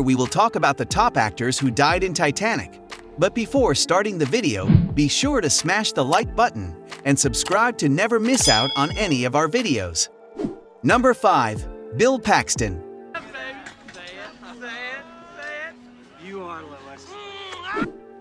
Here we will talk about the top actors who died in Titanic. But before starting the video, be sure to smash the like button and subscribe to never miss out on any of our videos. Number 5. Bill Paxton. You are Lois.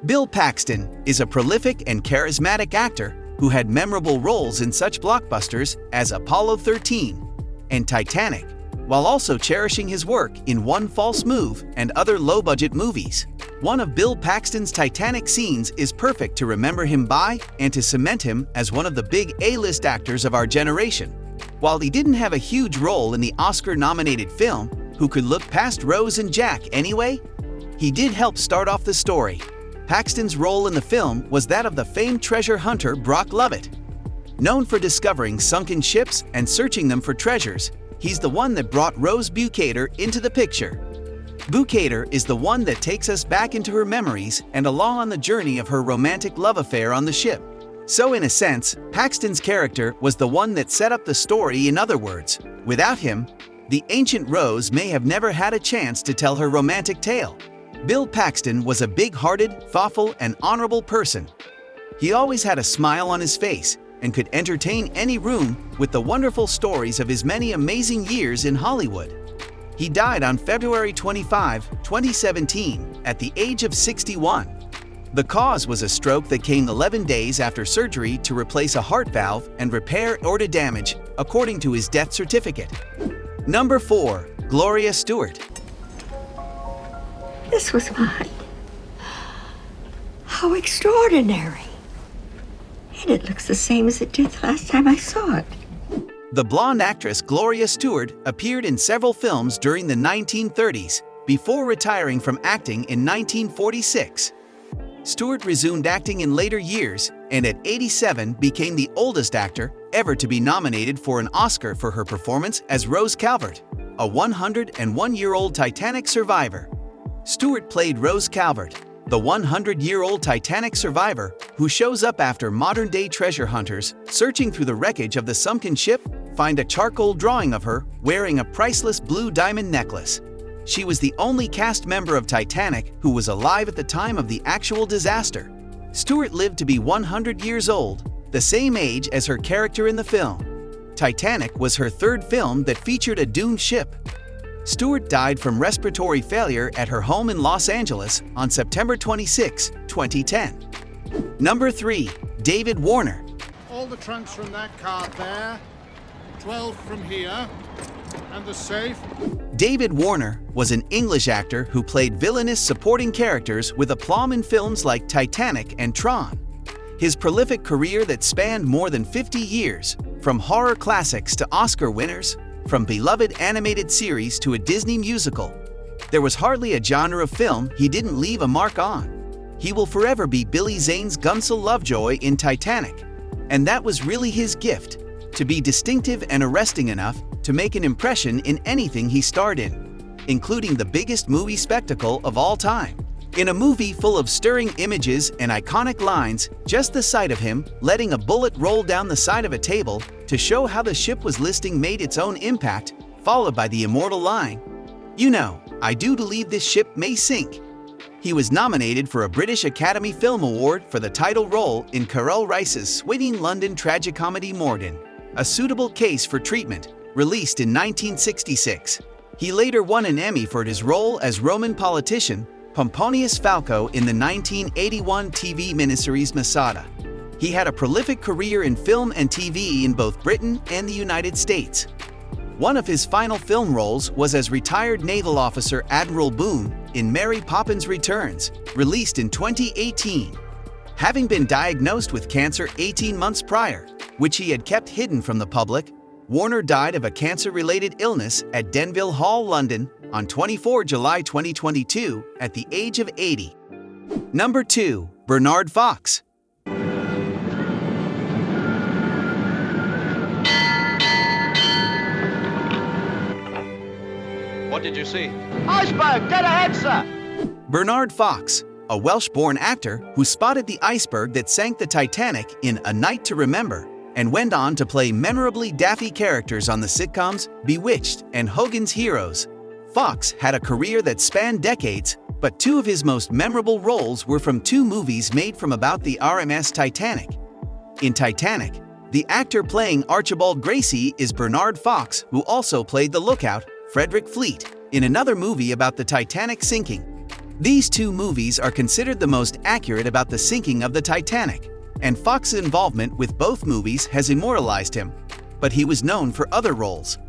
Bill Paxton is a prolific and charismatic actor who had memorable roles in such blockbusters as Apollo 13 and Titanic, while also cherishing his work in One False Move and other low-budget movies. One of Bill Paxton's Titanic scenes is perfect to remember him by and to cement him as one of the big A-list actors of our generation. While he didn't have a huge role in the Oscar-nominated film, Who Could Look Past Rose and Jack Anyway? He did help start off the story. Paxton's role in the film was that of the famed treasure hunter Brock Lovett. Known for discovering sunken ships and searching them for treasures, he's the one that brought Rose Bukater into the picture. Bukater is the one that takes us back into her memories and along on the journey of her romantic love affair on the ship. So in a sense, Paxton's character was the one that set up the story. In other words, without him, the ancient Rose may have never had a chance to tell her romantic tale. Bill Paxton was a big-hearted, thoughtful, and honorable person. He always had a smile on his face and could entertain any room with the wonderful stories of his many amazing years in Hollywood. He died on February 25, 2017, at the age of 61. The cause was a stroke that came 11 days after surgery to replace a heart valve and repair aorta damage, according to his death certificate. Number 4. Gloria Stewart. This was mine. How extraordinary. And it looks the same as it did the last time I saw it. The blonde actress Gloria Stewart appeared in several films during the 1930s before retiring from acting in 1946. Stewart resumed acting in later years and at 87 became the oldest actor ever to be nominated for an Oscar for her performance as Rose Calvert, a 101-year-old Titanic survivor. Stewart played Rose Calvert, the 100-year-old Titanic survivor who shows up after modern-day treasure hunters searching through the wreckage of the sunken ship find a charcoal drawing of her wearing a priceless blue diamond necklace. She was the only cast member of Titanic who was alive at the time of the actual disaster. Stewart lived to be 100 years old, the same age as her character in the film. Titanic was her third film that featured a doomed ship. Stewart died from respiratory failure at her home in Los Angeles on September 26, 2010. Number 3. David Warner. All the trunks from that car there, 12 from here, and the safe. David Warner was an English actor who played villainous supporting characters with aplomb in films like Titanic and Tron. His prolific career that spanned more than 50 years, from horror classics to Oscar winners, from beloved animated series to a Disney musical. There was hardly a genre of film he didn't leave a mark on. He will forever be Billy Zane's Gunsel Lovejoy in Titanic. And that was really his gift, to be distinctive and arresting enough to make an impression in anything he starred in, including the biggest movie spectacle of all time. In a movie full of stirring images and iconic lines, just the sight of him letting a bullet roll down the side of a table to show how the ship was listing made its own impact, followed by the immortal line, "You know, I do believe this ship may sink." He was nominated for a British Academy Film Award for the title role in Carell Rice's sweeping London tragicomedy Morden, A Suitable Case for Treatment, released in 1966. He later won an Emmy for his role as Roman politician Pomponius Falco in the 1981 TV miniseries Masada. He had a prolific career in film and TV in both Britain and the United States. One of his final film roles was as retired naval officer Admiral Boone in Mary Poppins Returns, released in 2018. Having been diagnosed with cancer 18 months prior, which he had kept hidden from the public, Warner died of a cancer-related illness at Denville Hall, London, on 24 July 2022 at the age of 80. Number 2. Bernard Fox. What did you see? Iceberg! Dead ahead, sir! Bernard Fox, a Welsh-born actor who spotted the iceberg that sank the Titanic in A Night to Remember, and went on to play memorably daffy characters on the sitcoms Bewitched and Hogan's Heroes, Fox had a career that spanned decades, but two of his most memorable roles were from two movies made from about the RMS Titanic. In Titanic, the actor playing Archibald Gracie is Bernard Fox, who also played the lookout, Frederick Fleet, in another movie about the Titanic sinking. These two movies are considered the most accurate about the sinking of the Titanic, and Fox's involvement with both movies has immortalized him, but he was known for other roles.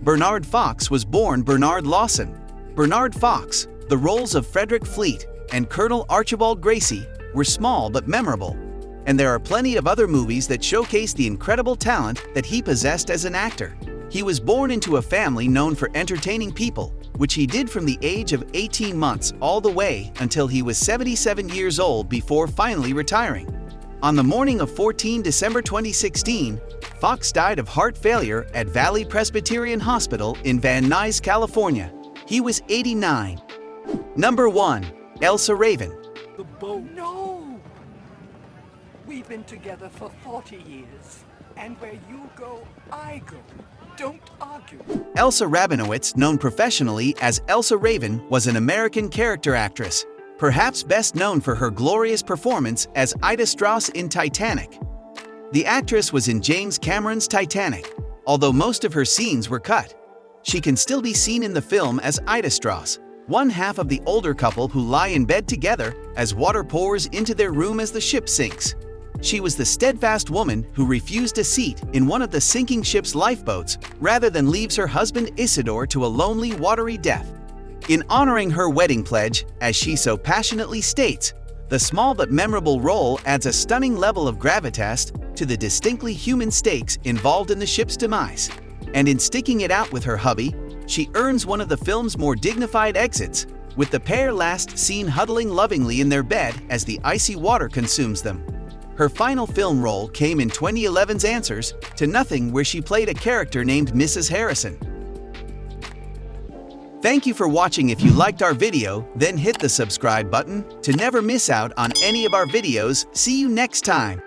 Bernard Fox was born Bernard Lawson. Bernard Fox, the roles of Frederick Fleet and Colonel Archibald Gracie were small but memorable, and there are plenty of other movies that showcase the incredible talent that he possessed as an actor. He was born into a family known for entertaining people, which he did from the age of 18 months all the way until he was 77 years old before finally retiring. On the morning of 14 December 2016, Fox died of heart failure at Valley Presbyterian Hospital in Van Nuys, California. He was 89. Number 1. Elsa Raven. The boat. No! We've been together for 40 years, and where you go, I go. Don't argue. Elsa Rabinowitz, known professionally as Elsa Raven, was an American character actress, perhaps best known for her glorious performance as Ida Strauss in Titanic. The actress was in James Cameron's Titanic, although most of her scenes were cut. She can still be seen in the film as Ida Strauss, one half of the older couple who lie in bed together as water pours into their room as the ship sinks. She was the steadfast woman who refused a seat in one of the sinking ship's lifeboats rather than leaves her husband Isidore to a lonely, watery death. In honoring her wedding pledge, as she so passionately states, the small but memorable role adds a stunning level of gravitas to the distinctly human stakes involved in the ship's demise. And in sticking it out with her hubby, she earns one of the film's more dignified exits, with the pair last seen huddling lovingly in their bed as the icy water consumes them. Her final film role came in 2011's Answers to Nothing, where she played a character named Mrs. Harrison. Thank you for watching. If you liked our video, then hit the subscribe button to never miss out on any of our videos. See you next time.